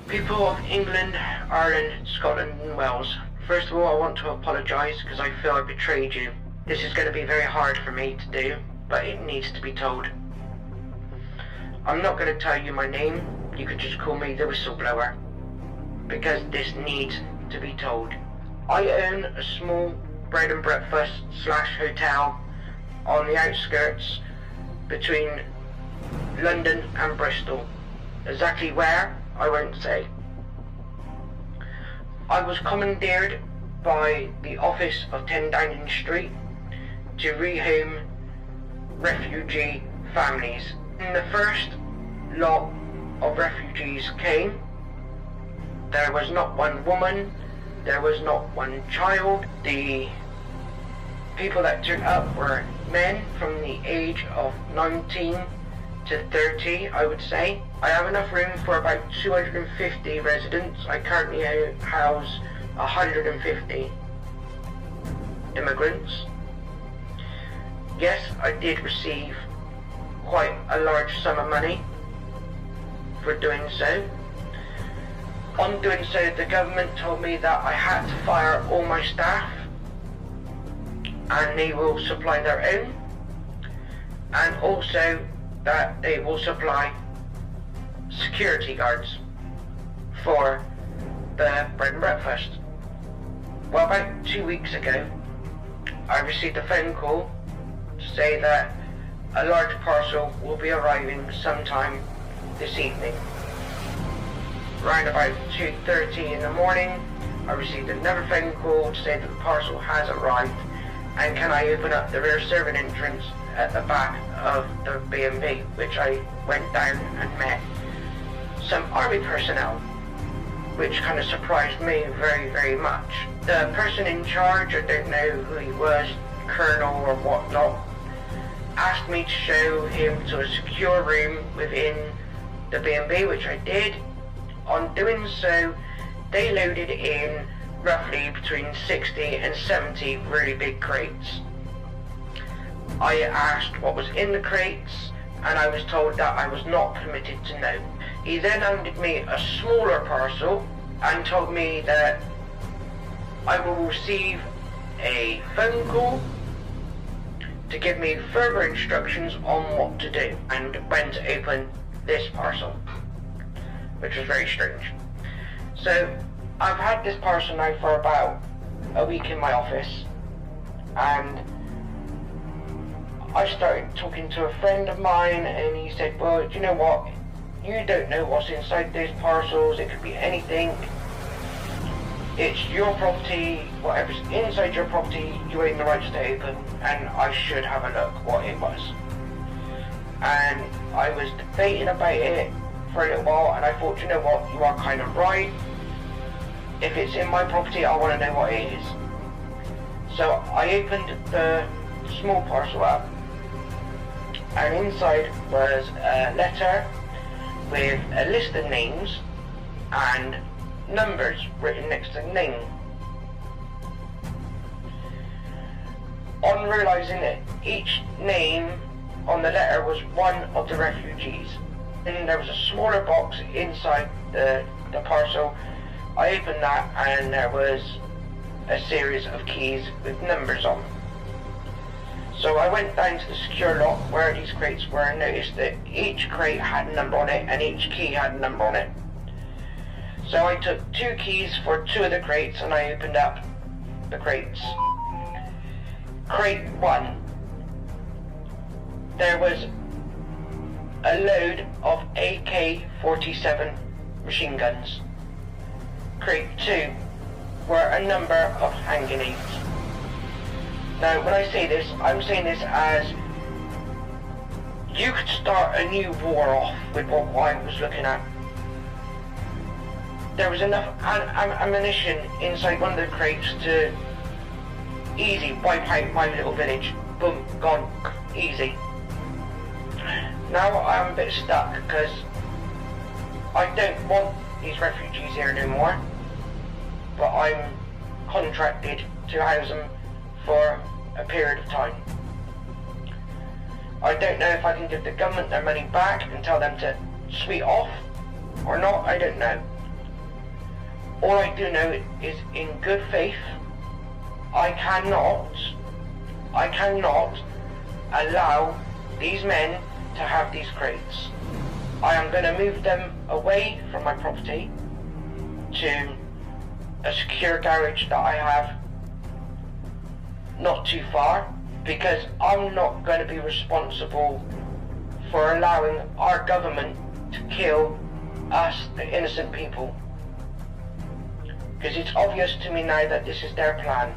People of England, Ireland, Scotland and Wales, first of all I want to apologise because I feel I betrayed you. This is going to be very hard for me to do, but it needs to be told. I'm not going to tell you my name, you could just call me the whistleblower, because this needs to be told. I own a small bread and breakfast / hotel on the outskirts between London and Bristol. Exactly where, I won't say. I was commandeered by the office of 10 Downing Street to rehome refugee families. When the first lot of refugees came, there was not one woman, there was not one child. The people that turned up were men from the age of 19 to 30, I would say. I have enough room for about 250 residents. I currently house 150 immigrants. Yes, I did receive quite a large sum of money for doing so. On doing so, the government told me that I had to fire all my staff and they will supply their own, and also that they will supply security guards for the bread and breakfast. Well, about 2 weeks ago, I received a phone call to say that a large parcel will be arriving sometime this evening. Around about 2:30 in the morning, I received another phone call to say that the parcel has arrived and can I open up the rear serving entrance at the back of the B&B, which I went down and met some army personnel, which kind of surprised me very, very much. The person in charge, I don't know who he was, colonel or whatnot, asked me to show him to a secure room within the B&B, which I did. On doing so, they loaded in roughly between 60 and 70 really big crates. I asked what was in the crates, and I was told that I was not permitted to know. He then handed me a smaller parcel and told me that I will receive a phone call to give me further instructions on what to do and when to open this parcel, which was very strange. So I've had this parcel now for about a week in my office, and I started talking to a friend of mine, and he said, well, do you know what, you don't know what's inside those parcels, it could be anything. It's your property, whatever's inside your property, you own the rights to open, and I should have a look what it was. And I was debating about it for a little while, and I thought, you know what, you are kind of right. If it's in my property, I want to know what it is. So I opened the small parcel up, and inside was a letter with a list of names and numbers written next to the name. On realising that each name on the letter was one of the refugees, and there was a smaller box inside the parcel, I opened that and there was a series of keys with numbers on. So I went down to the secure lock where these crates were and noticed that each crate had a number on it and each key had a number on it. So I took 2 keys for 2 of the crates and I opened up the crates. Crate 1, there was a load of AK-47 machine guns. Crate 2 were a number of hand grenades. Now when I say this, I'm saying this as you could start a new war off with what I was looking at. There was enough ammunition inside one of the crates to easy wipe out my little village. Boom, gone, easy. Now I'm a bit stuck because I don't want these refugees here anymore, but I'm contracted to house them for a period of time. I don't know if I can give the government their money back and tell them to sweet off or not, I don't know. All I do know is, in good faith, I cannot allow these men to have these crates. I am going to move them away from my property to a secure garage that I have not too far, because I'm not going to be responsible for allowing our government to kill us, the innocent people. Because it's obvious to me now that this is their plan.